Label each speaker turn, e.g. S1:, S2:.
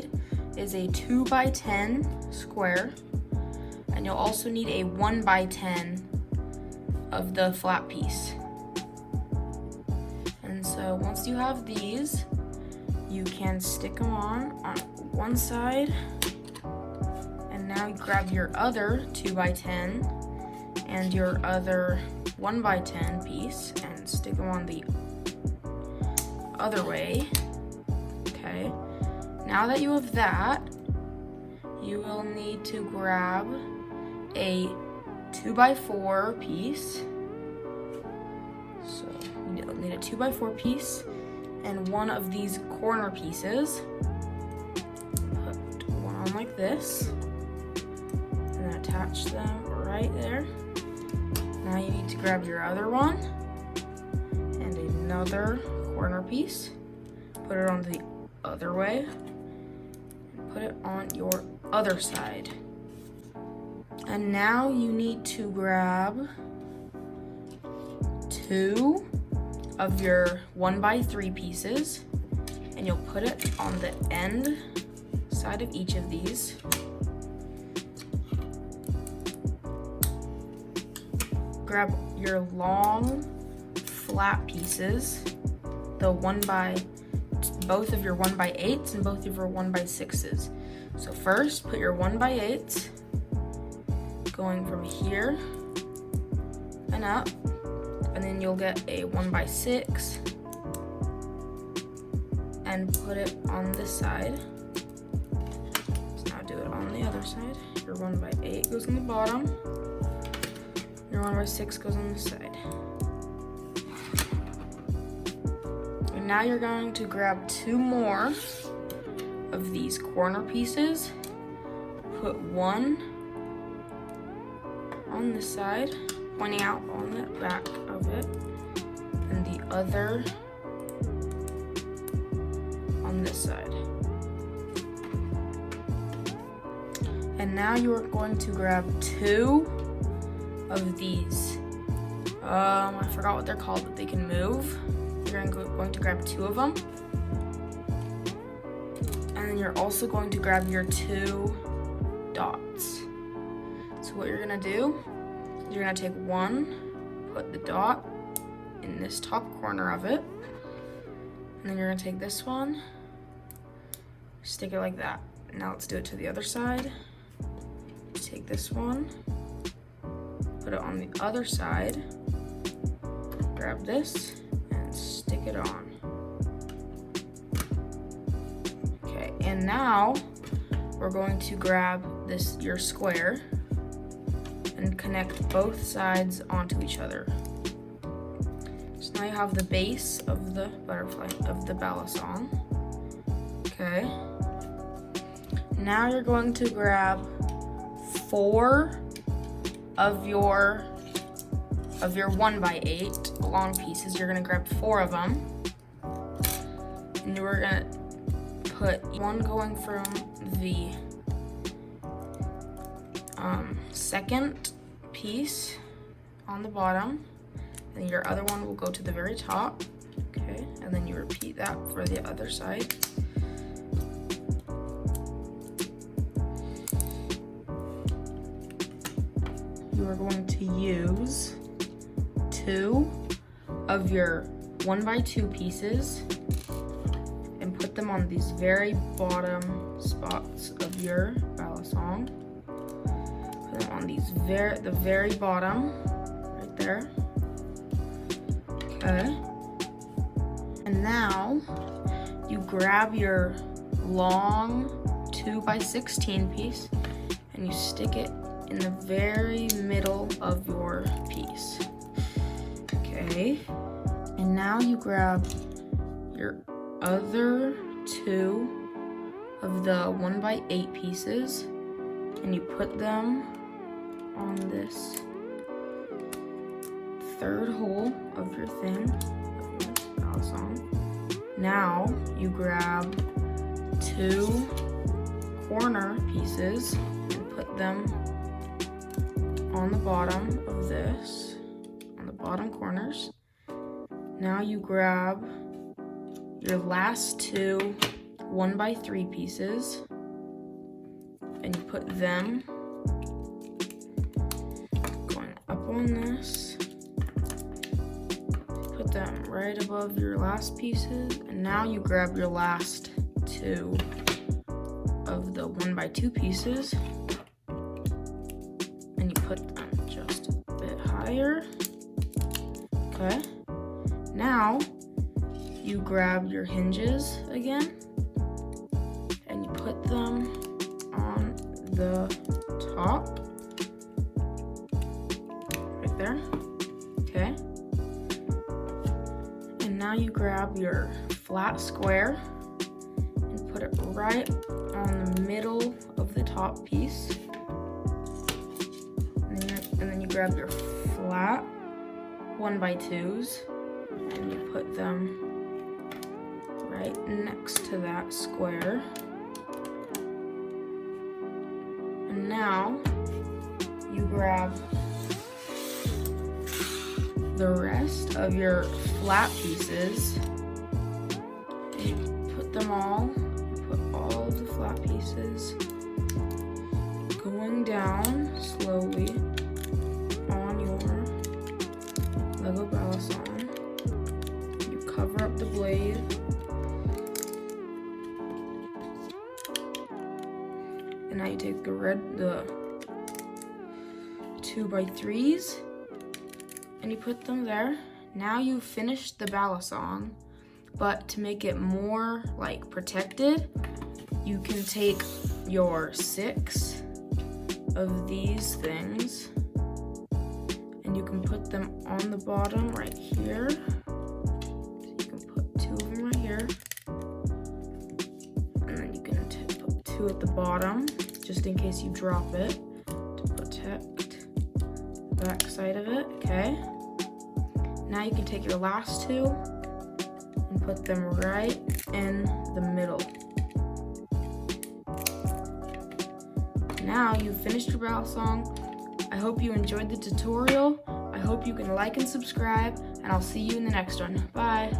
S1: need is a 2x10 square, and you'll also need a 1x10 of the flat piece. And so once you have these, you can stick them on one side, and now you grab your other 2x10 and your other 1x10 piece and stick them on the other way. Okay, now that you have that, you will need to grab a 2x4 piece. So you'll need a 2x4 piece and one of these corner pieces. Put one on like this, and then attach them right there. Now you need to grab your other one and another corner piece. Put it on the other way, and put it on your other side. And now you need to grab 2 of your 1x3 pieces, and you'll put it on the end side of each of these. Grab your long flat pieces, both of your 1x8s and both of your 1x6s. So first, put your 1x8s going from here and up, and then you'll get a 1x6 and put it on this side. Let's now do it on the other side. Your 1x8 goes on the bottom, your 1x6 goes on the side. And now you're going to grab 2 more of these corner pieces, put one on this side, pointing out on the back of it, and the other on this side. And now you are going to grab 2 of these, I forgot what they're called, but they can move. You're going to grab 2 of them. And then you're also going to grab your 2 dots. So what you're gonna do, you're gonna take one, put the dot in this top corner of it, and then you're gonna take this one, stick it like that. Now let's do it to the other side. Take this one, put it on the other side, grab this, and stick it on. Okay, and now we're going to grab your square and connect both sides onto each other. So now you have the base of the butterfly, of the balisong. Okay. Now you're going to grab 4 of your 1x8 long pieces. You're gonna grab 4 of them, and we're gonna put one going from the second piece on the bottom, and your other one will go to the very top. Okay, and then you repeat that for the other side. You are going to use 2 of your 1x2 pieces and put them on these very bottom spots of your balisong. Put them on these the very bottom, right there. Okay. And now you grab your long 2x16 piece and you stick it in the very middle of your piece. Okay. And now you grab your other 2 of the 1x8 pieces and you put them on this third hole of your thing, of your balisong. Now you grab 2 corner pieces and put them on the bottom of this, on the bottom corners. Now you grab your last 2 1x3 pieces, and you put them going up on this. Put them right above your last pieces, and now you grab your last two of the 1x2 pieces, and you put them just a bit higher. Okay. Now you grab your hinges again, and you put them on the top, right there. Okay. And now you grab your flat square and put it right on the middle of the top piece. And then you grab your flat 1x2s and you put them right next to that square. And now you grab the rest of your flat pieces and you put them all, put all of the flat pieces going down slowly on your Lego Balisong. You cover up the blade. And now you take the 2x3s and you put them there. Now you've finished the Balisong, but to make it more like protected, you can take your 6 of these things and you can put them on the bottom right here. So you can put 2 of them right here, and then you can put 2 at the bottom just in case you drop it to protect the back side of it. Okay. Now you can take your last 2 and put them right in the middle. Now you've finished your Balisong. I hope you enjoyed the tutorial. I hope you can like and subscribe, and I'll see you in the next one. Bye.